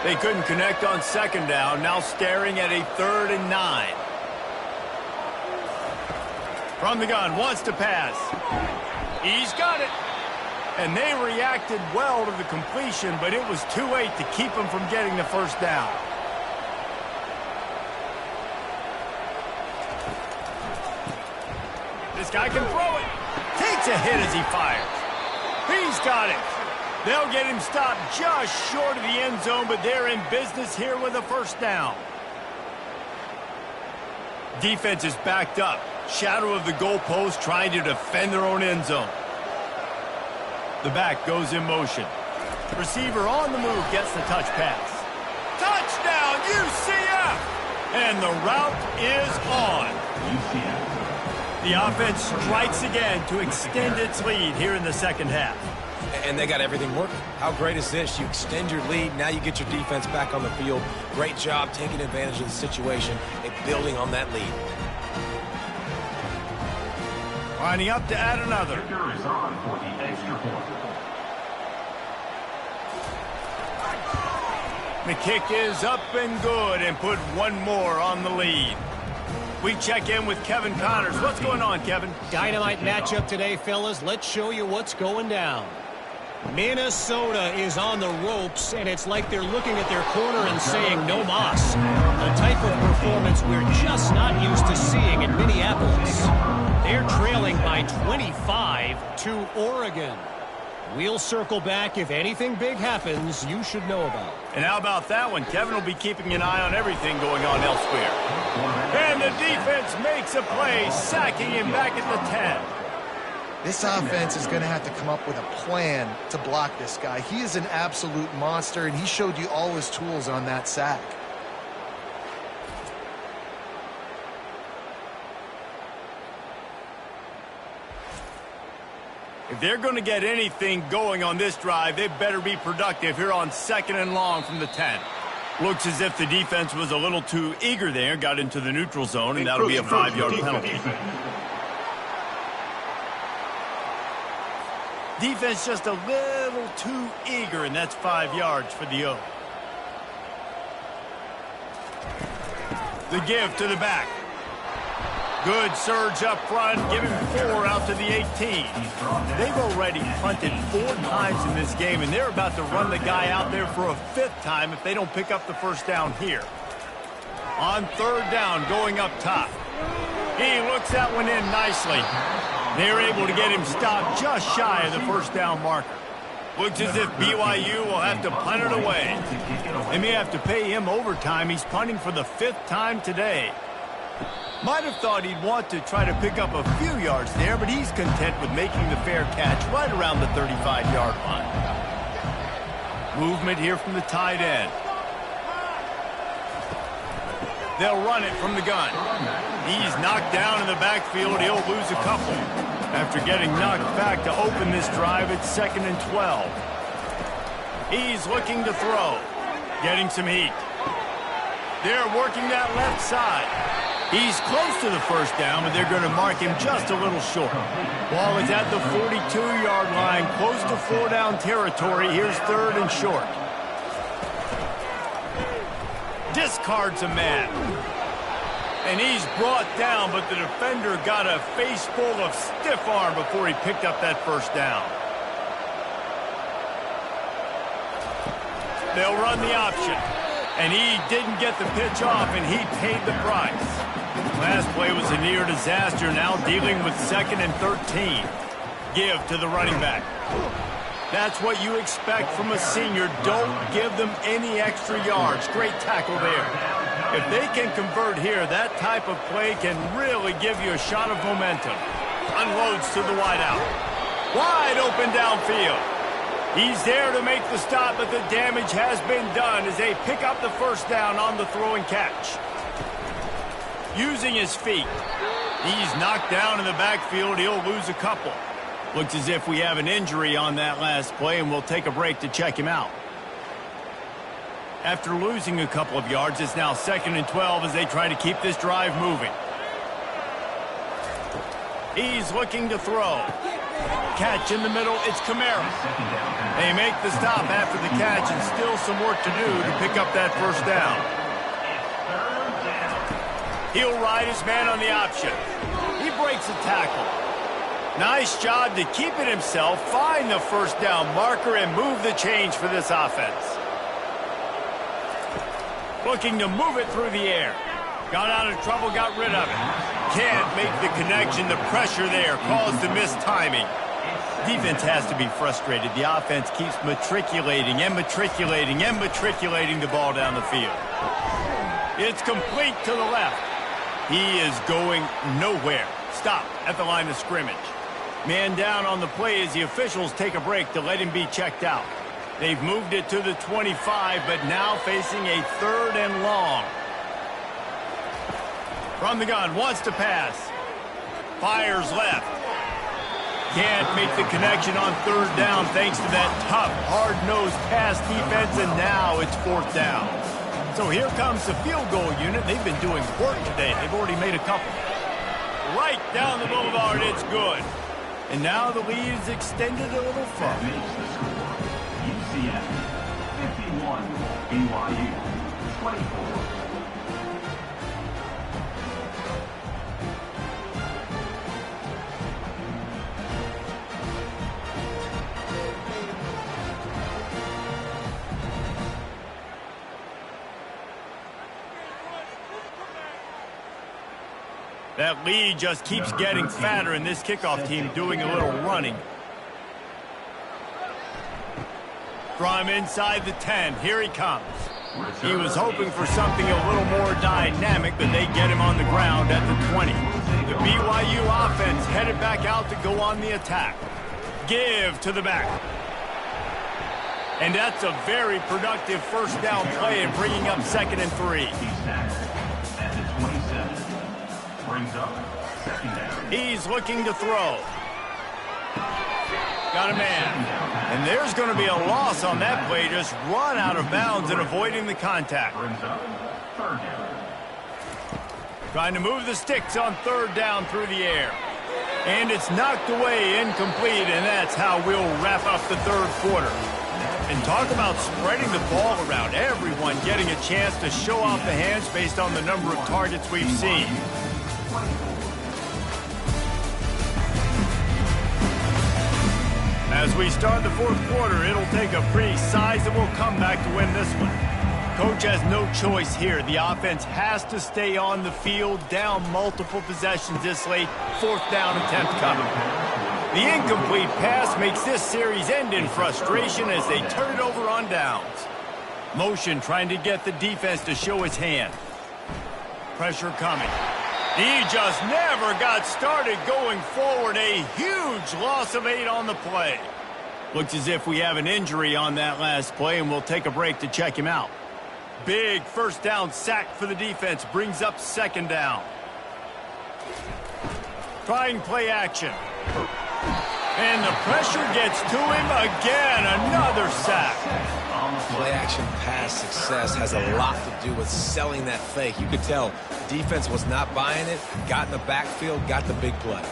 S1: They couldn't connect on 2nd down, now staring at a 3rd and 9. From the gun, wants to pass. He's got it. And they reacted well to the completion, but it was too late to keep him from getting the 1st down. This guy can throw it. Takes a hit as he fires. He's got it. They'll get him stopped just short of the end zone, but they're in business here with a first down. Defense is backed up. Shadow of the goalpost, trying to defend their own end zone. The back goes in motion. Receiver on the move gets the touch pass. Touchdown, UCF! And the route is on.
S5: UCF.
S1: The offense strikes again to extend its lead here in the second half.
S2: And they got everything working. How great is this? You extend your lead, now you get your defense back on the field. Great job taking advantage of the situation and building on that lead.
S1: Lining up to add another.
S5: Kicker is on for the extra point.
S1: The kick is up and good and put one more on the lead. We check in with Kevin Connors. What's going on, Kevin?
S4: Dynamite matchup today, fellas. Let's show you what's going down. Minnesota is on the ropes, and it's like they're looking at their corner and saying, no mas. A type of performance we're just not used to seeing in Minneapolis. They're trailing by 25 to Oregon. We'll circle back if anything big happens you should know about.
S1: And how about that one? Kevin will be keeping an eye on everything going on elsewhere. And the defense makes a play, sacking him back at the 10.
S3: This offense is going to have to come up with a plan to block this guy. He is an absolute monster, and he showed you all his tools on that sack.
S1: If they're going to get anything going on this drive, they better be productive here on 2nd and long from the 10. Looks as if the defense was a little too eager there, got into the neutral zone, and that'll be a 5-yard penalty. Defense just a little too eager, and that's 5 yards for the O. The give to the back. Good surge up front, give him 4 out to the 18. They've already punted 4 times in this game, and they're about to run the guy out there for a 5th time if they don't pick up the first down here. On 3rd down, going up top. He looks that one in nicely. They're able to get him stopped just shy of the first down marker. Looks as if BYU will have to punt it away. They may have to pay him overtime. He's punting for the 5th time today. Might have thought he'd want to try to pick up a few yards there, but he's content with making the fair catch right around the 35-yard line. Movement here from the tight end. They'll run it from the gun. He's knocked down in the backfield. He'll lose a couple. After getting knocked back to open this drive, it's 2nd and 12. He's looking to throw. Getting some heat. They're working that left side. He's close to the first down, but they're going to mark him just a little short. Ball is at the 42-yard line, close to 4-down territory. Here's 3rd and short. Discards a man. And he's brought down, but the defender got a face full of stiff arm before he picked up that first down. They'll run the option. And he didn't get the pitch off, and he paid the price. Last play was a near disaster, now dealing with 2nd and 13. Give to the running back. That's what you expect from a senior. Don't give them any extra yards. Great tackle there. If they can convert here, that type of play can really give you a shot of momentum. Unloads to the wideout. Wide open downfield. He's there to make the stop, but the damage has been done as they pick up the first down on the throw and catch. Using his feet. He's knocked down in the backfield. He'll lose a couple. Looks as if we have an injury on that last play, and we'll take a break to check him out. After losing a couple of yards, it's now 2nd and 12 as they try to keep this drive moving. He's looking to throw. Catch in the middle, it's Kamara. They make the stop after the catch, and still some work to do to pick up that first down. He'll ride his man on the option. He breaks a tackle. Nice job to keep it himself, find the first down marker, and move the change for this offense. Looking to move it through the air. Got out of trouble, got rid of it. Can't make the connection. The pressure there caused the missed timing. Defense has to be frustrated. The offense keeps matriculating and matriculating and matriculating the ball down the field. It's complete to the left. He is going nowhere. Stop at the line of scrimmage. Man down on the play as the officials take a break to let him be checked out. They've moved it to the 25, but now facing a 3rd and long. From the gun, wants to pass. Fires left. Can't make the connection on 3rd down thanks to that tough, hard-nosed pass defense, and now it's 4th down. So here comes the field goal unit. They've been doing work today. They've already made a couple. Right down the boulevard, it's good. And now the lead is extended a little further.
S5: UCF 51, BYU 24.
S1: That lead just keeps getting fatter, and this kickoff team doing a little running. From inside the 10, here he comes. He was hoping for something a little more dynamic, but they get him on the ground at the 20. The BYU offense headed back out to go on the attack. Give to the back. And that's a very productive 1st down play and bringing up 2nd and 3.
S5: At the 27. Brings up 2nd down.
S1: He's looking to throw. Got a man. And there's going to be a loss on that play. Just run out of bounds and avoiding the contact.
S5: Brings up 3rd down.
S1: Trying to move the sticks on 3rd down through the air. And it's knocked away, incomplete, and that's how we'll wrap up the 3rd quarter. And talk about spreading the ball around. Everyone getting a chance to show off the hands based on the number of targets we've seen. As we start the 4th quarter, it'll take a pretty sizable comeback to win this one. Coach has no choice here. The offense has to stay on the field, down multiple possessions this late. 4th down attempt coming. The incomplete pass makes this series end in frustration as they turn it over on downs. Motion trying to get the defense to show its hand. Pressure coming. He just never got started going forward. A huge loss of 8 on the play. Looks as if we have an injury on that last play, and we'll take a break to check him out. Big 1st down sack for the defense. Brings up 2nd down. Trying play action. And the pressure gets to him again. Another sack.
S2: Play-action pass success has a lot to do with selling that fake. You could tell defense was not buying it, got in the backfield, got the big play.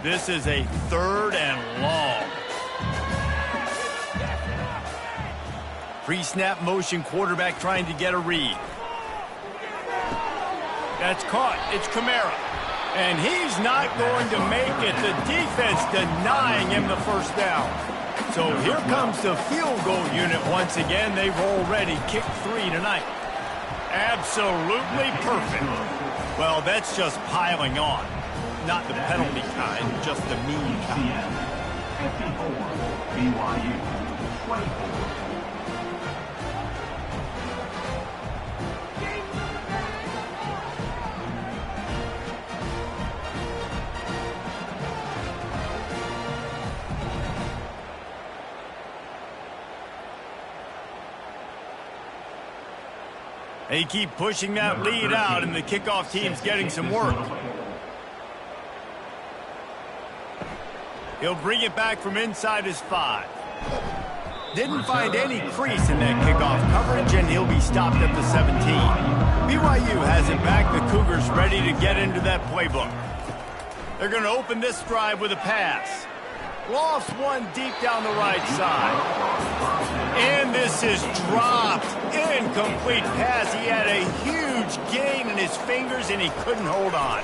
S1: This is a 3rd and long. Pre-snap motion, quarterback trying to get a read. That's caught. It's Kamara. And he's not going to make it. The defense denying him the 1st down. So here comes the field goal unit once again. They've already kicked 3 tonight. Absolutely perfect. Well, that's just piling on. Not the penalty kind, just the mean kind.
S5: 54, BYU 24.
S1: They keep pushing that lead out, and the kickoff team's getting some work. He'll bring it back from inside his 5. Didn't find any crease in that kickoff coverage, and he'll be stopped at the 17. BYU has it back. The Cougars ready to get into that playbook. They're going to open this drive with a pass. Lost one deep down the right side. And this is dropped. Incomplete pass. He had a huge gain in his fingers, and he couldn't hold on.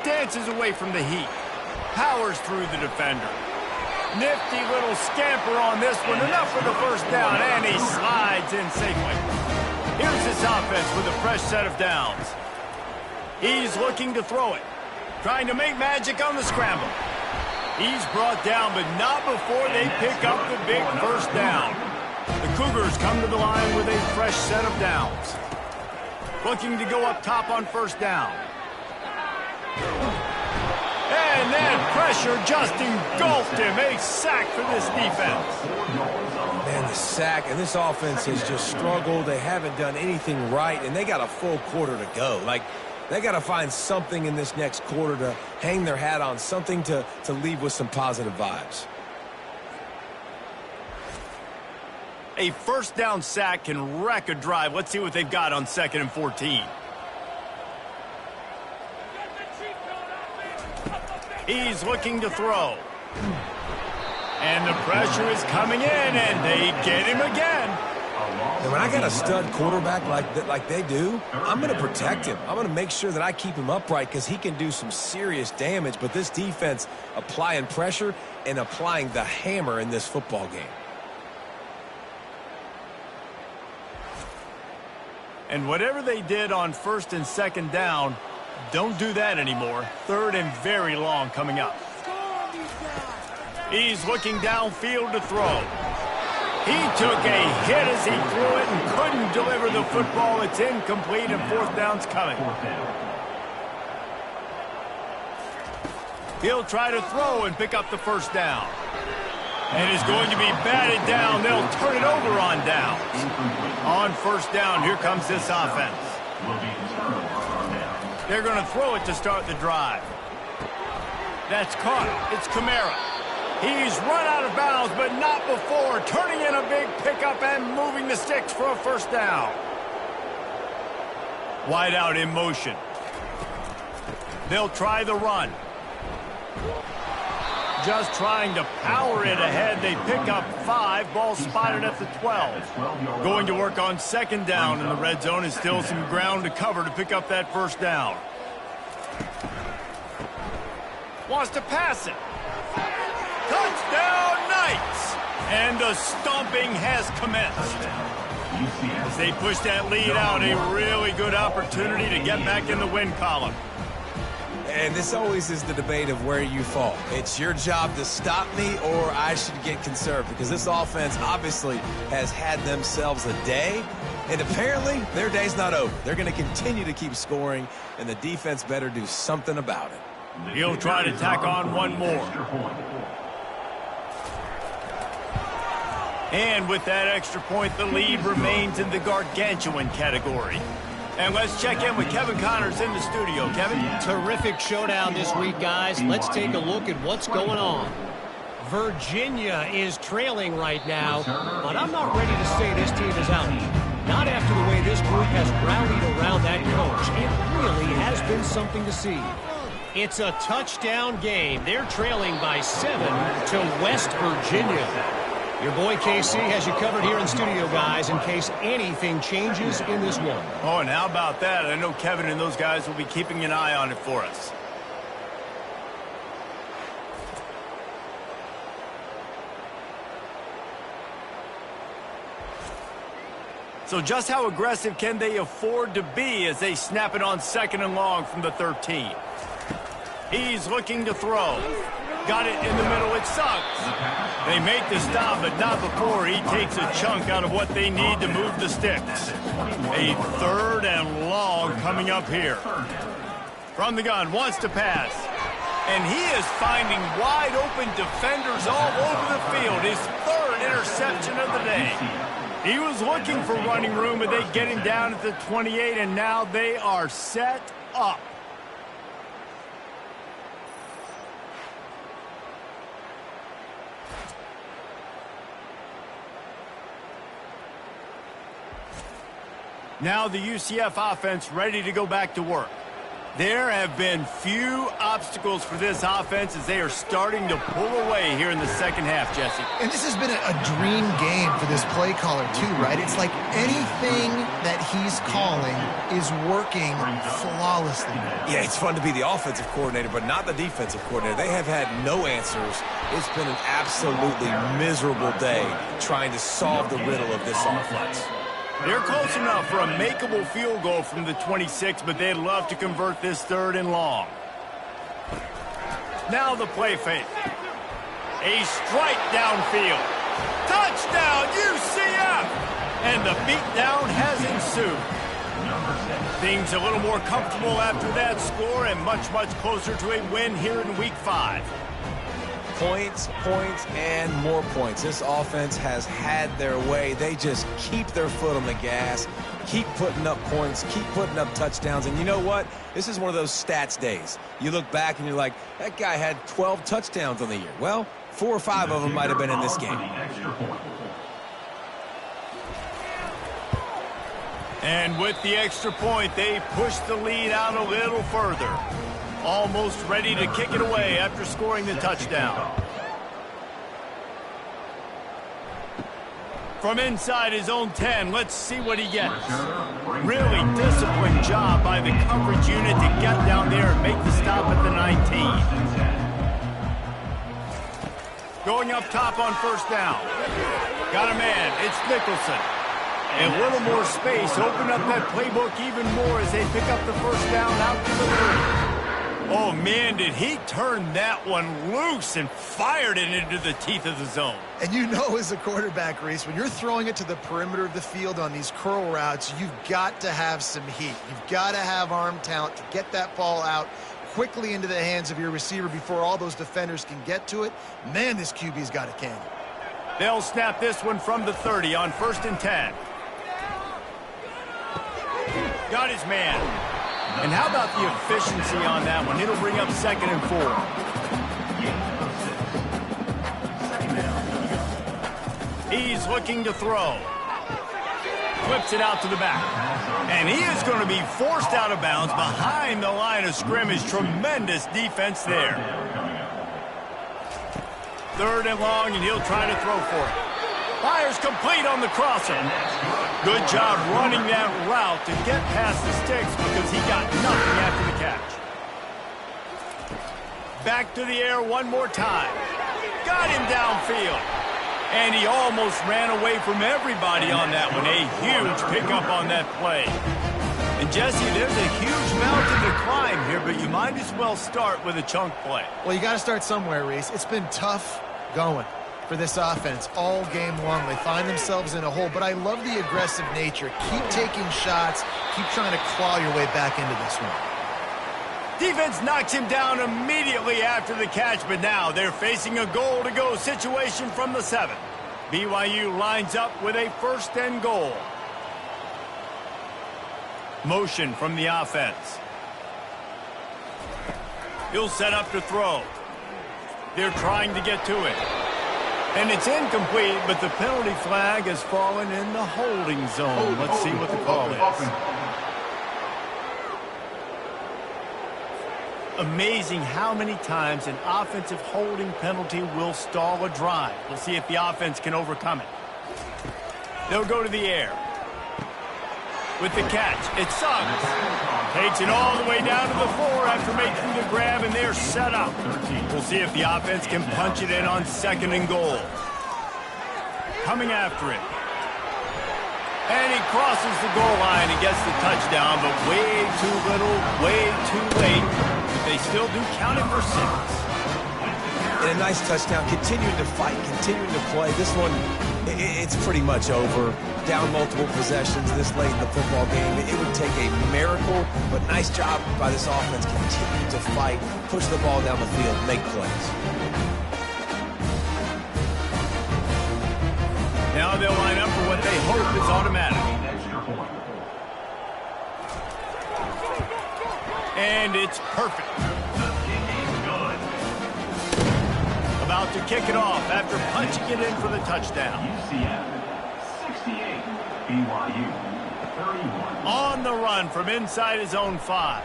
S1: Dances away from the heat. Powers through the defender. Nifty little scamper on this one. Enough for the 1st down, and he slides in safely. Here's this offense with a fresh set of downs. He's looking to throw it. Trying to make magic on the scramble. He's brought down, but not before they pick up the big first down. The Cougars come to the line with a fresh set of downs. Looking to go up top on first down. And then pressure just engulfed him. A sack for this defense.
S2: Man, the sack, and this offense has just struggled. They haven't done anything right, and they got a full quarter to go. Like, they got to find something in this next quarter to hang their hat on, something to leave with some positive vibes.
S1: A first down sack can wreck a drive. Let's see what they've got on 2nd and 14. He's looking to throw. And the pressure is coming in, and they get him again.
S2: And when I got a stud quarterback like they do, I'm going to protect him. I'm going to make sure that I keep him upright because he can do some serious damage. But this defense applying pressure and applying the hammer in this football game.
S1: And whatever they did on 1st and 2nd down, don't do that anymore. 3rd and very long coming up. He's looking downfield to throw. He took a hit as he threw it and couldn't deliver the football. It's incomplete and 4th down's coming. He'll try to throw and pick up the first down. And is going to be batted down. They'll turn it over on downs. On first down, here comes this offense. They're going to throw it to start the drive. That's caught. It's Kamara. He's run out of bounds, but not before. Turning in a big pickup and moving the sticks for a first down. Wide out in motion. They'll try the run. Just trying to power it ahead. They pick up 5. Ball spotted at the 12. Going to work on 2nd down in the red zone and still some ground to cover to pick up that first down. Wants to pass it. Touchdown Knights! And the stomping has commenced. As they push that lead out, a really good opportunity to get back in the win column.
S2: And this always is the debate of where you fall. It's your job to stop me or I should get conserved because this offense obviously has had themselves a day, and apparently their day's not over. They're going to continue to keep scoring, and the defense better do something about it.
S1: He'll try to tack on one more. And with that extra point, the lead remains in the gargantuan category. And let's check in with Kevin Connors in the studio. Kevin?
S4: Terrific showdown this week, guys. Let's take a look at what's going on. Virginia is trailing right now, but I'm not ready to say this team is out. Not after the way this group has rallied around that coach. It really has been something to see. It's a touchdown game. They're trailing by 7 to West Virginia. Your boy KC has you covered here in studio, guys, in case anything changes in this one.
S1: Oh, and how about that? I know Kevin and those guys will be keeping an eye on it for us. So just how aggressive can they afford to be as they snap it on 2nd and long from the 13? He's looking to throw. Got it in the middle. It sucks. They make the stop, but not before he takes a chunk out of what they need to move the sticks. A 3rd and long coming up here. From the gun, wants to pass. And he is finding wide open defenders all over the field. His 3rd interception of the day. He was looking for running room, but they get him down at the 28, and now they are set up. Now the UCF offense ready to go back to work. There have been few obstacles for this offense as they are starting to pull away here in the 2nd half, Jesse.
S3: And this has been a dream game for this play caller too, right? It's like anything that he's calling is working flawlessly.
S2: Yeah, it's fun to be the offensive coordinator, but not the defensive coordinator. They have had no answers. It's been an absolutely miserable day trying to solve the riddle of this offense.
S1: They're close enough for a makeable field goal from the 26, but they'd love to convert this 3rd and long. Now the play fake. A strike downfield. Touchdown, UCF! And the beatdown has ensued. Things a little more comfortable after that score and much, much closer to a win here in Week 5.
S2: Points, points, and more points. This offense has had their way. They just keep their foot on the gas, keep putting up points, keep putting up touchdowns. And you know what? This is one of those stats days. You look back and you're like, that guy had 12 touchdowns on the year. Well, 4 or 5 of them might have been in this game.
S1: And with the extra point, they push the lead out a little further. Almost ready to kick it away after scoring the touchdown. From inside his own 10, let's see what he gets. Really disciplined job by the coverage unit to get down there and make the stop at the 19. Going up top on 1st down. Got a man, it's Nicholson. A little more space, open up that playbook even more as they pick up the 1st down out to the 30. Oh, man, did he turn that one loose and fired it into the teeth of the zone.
S3: And you know as a quarterback, Reese, when you're throwing it to the perimeter of the field on these curl routes, you've got to have some heat. You've got to have arm talent to get that ball out quickly into the hands of your receiver before all those defenders can get to it. Man, this QB's got a cannon.
S1: They'll snap this one from the 30 on 1st and 10. Got his man. And how about the efficiency on that one? It'll bring up 2nd and 4. He's looking to throw. Flips it out to the back. And he is going to be forced out of bounds behind the line of scrimmage. Tremendous defense there. 3rd and long, and he'll try to throw for it. Fires complete on the crosser. Good job running that route to get past the sticks because he got nothing after the catch. Back to the air one more time. Got him downfield. And he almost ran away from everybody on that one. A huge pickup on that play. And Jesse, there's a huge mountain to climb here, but you might as well start with a chunk play.
S3: Well, you got to start somewhere, Reese. It's been tough going for this offense all game long. They find themselves in a hole, but I love the aggressive nature. Keep taking shots. Keep trying to claw your way back into this one.
S1: Defense knocks him down immediately after the catch, but now they're facing a goal-to-go situation from the 7. BYU lines up with a 1st and goal. Motion from the offense. He'll set up to throw. They're trying to get to it. And it's incomplete, but the penalty flag has fallen in the holding zone. Let's see what the call is. Amazing how many times an offensive holding penalty will stall a drive. We'll see if the offense can overcome it. They'll go to the air. With the catch, it's Suggs. Takes it all the way down to the 4 after making the grab, and they're set up. We'll see if the offense can punch it in on 2nd and goal. Coming after it. And he crosses the goal line and gets the touchdown, but way too little, way too late. They still do count it for 6.
S2: And a nice touchdown, continuing to fight, continuing to play. This one, it's pretty much over. Down multiple possessions this late in the football game. It would take a miracle, but nice job by this offense. Continue to fight, push the ball down the field, make plays.
S1: Now they'll line up for what they hope is automatic. And it's perfect. About to kick it off after punching it in for the touchdown.
S5: UCF 68, BYU 31.
S1: On the run from inside his own 5.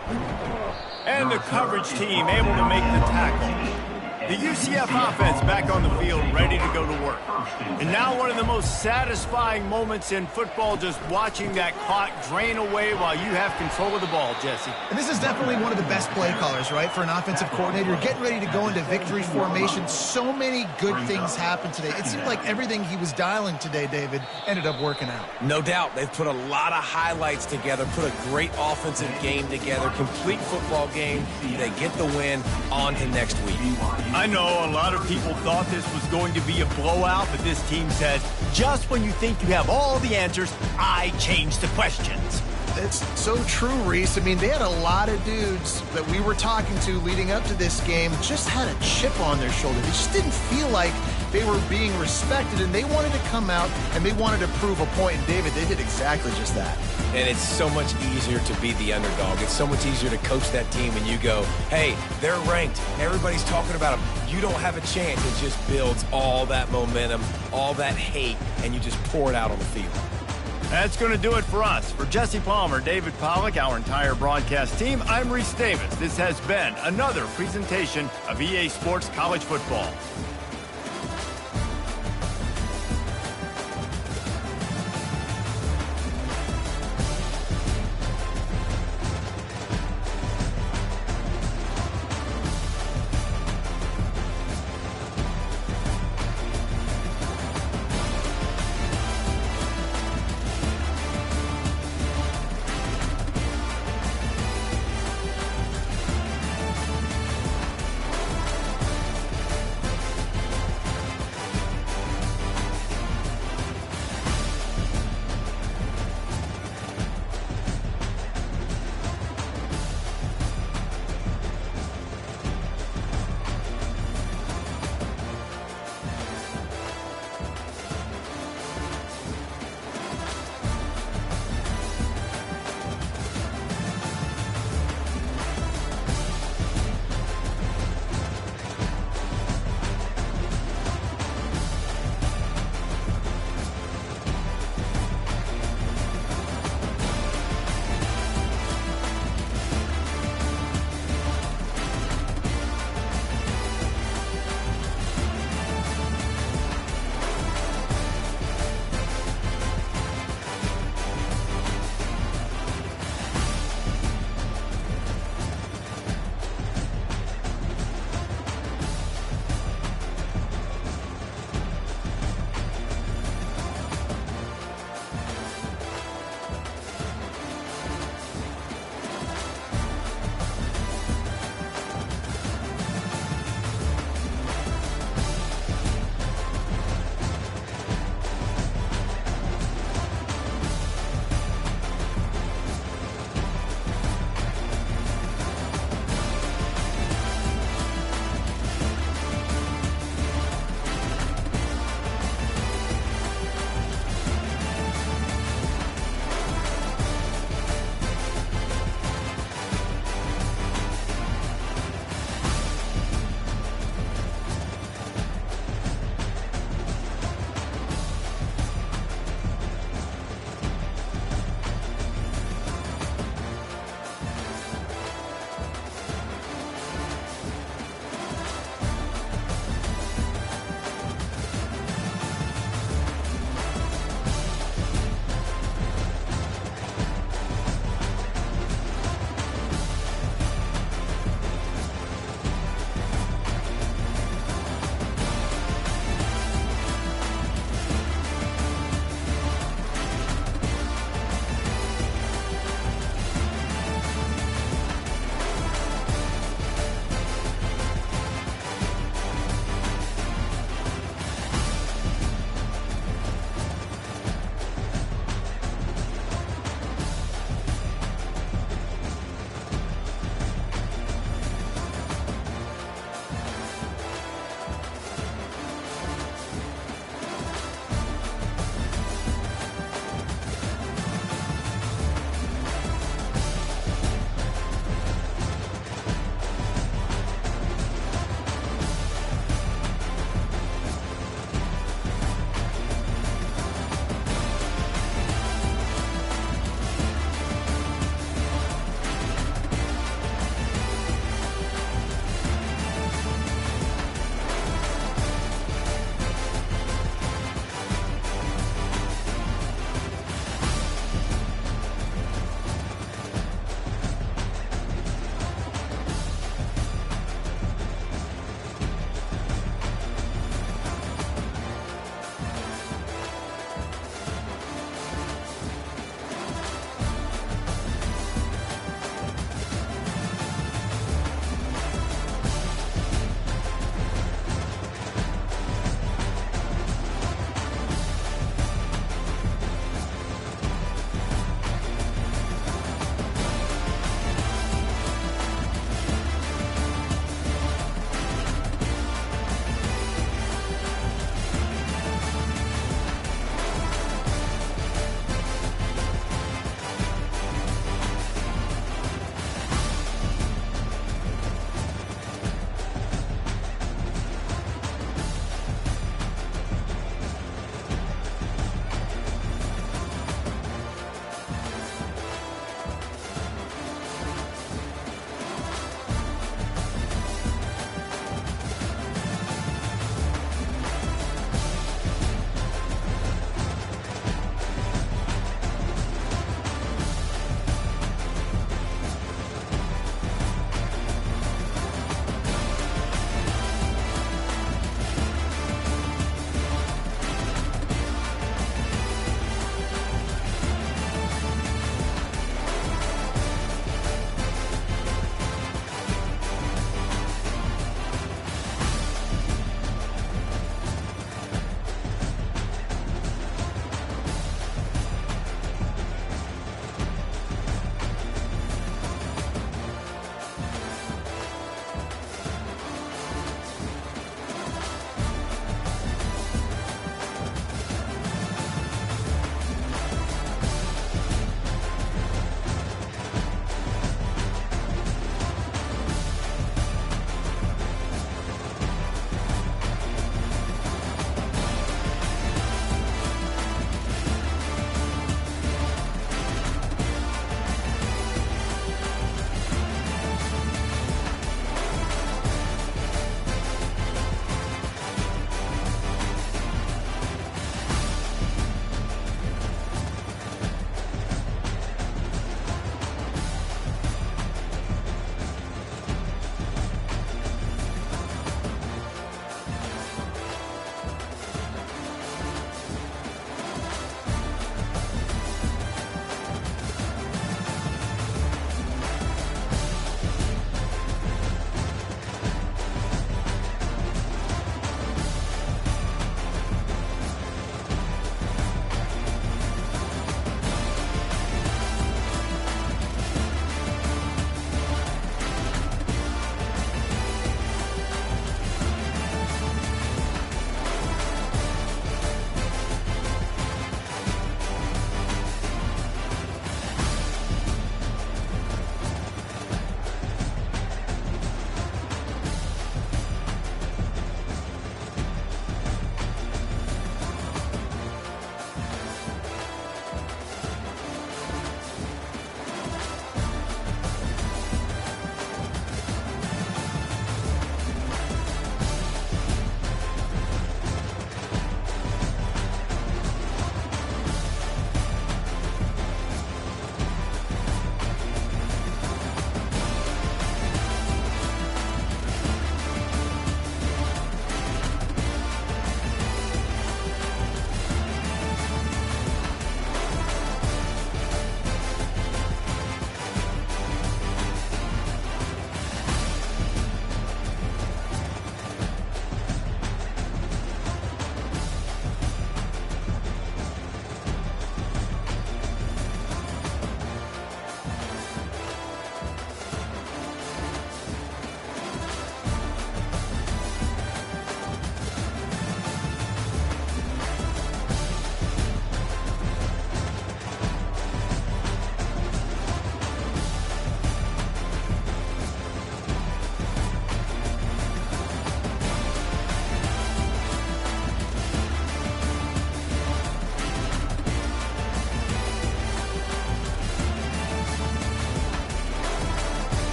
S1: And the coverage team able to make the tackle. The UCF offense back on the field, ready to go to work. And now one of the most satisfying moments in football, just watching that clock drain away while you have control of the ball, Jesse.
S3: And this is definitely one of the best play callers, right, for an offensive coordinator. Getting ready to go into victory formation. So many good things happened today. It seemed like everything he was dialing today, David, ended up working out.
S2: No doubt. They've put a lot of highlights together, put a great offensive game together, complete football game. They get the win. On to next week.
S1: I know a lot of people thought this was going to be a blowout, but this team says, just when you think you have all the answers, I change the questions.
S3: It's so true, Reese. I mean, they had a lot of dudes that we were talking to leading up to this game just had a chip on their shoulder. They just didn't feel like they were being respected, and they wanted to come out and they wanted to prove a point. And David, they did exactly just that.
S2: And it's so much easier to be the underdog. It's so much easier to coach that team when you go, hey, they're ranked. Everybody's talking about them. You don't have a chance. It just builds all that momentum, all that hate, and you just pour it out on the field.
S1: That's going to do it for us. For Jesse Palmer, David Pollack, our entire broadcast team, I'm Reese Davis. This has been another presentation of EA Sports College Football.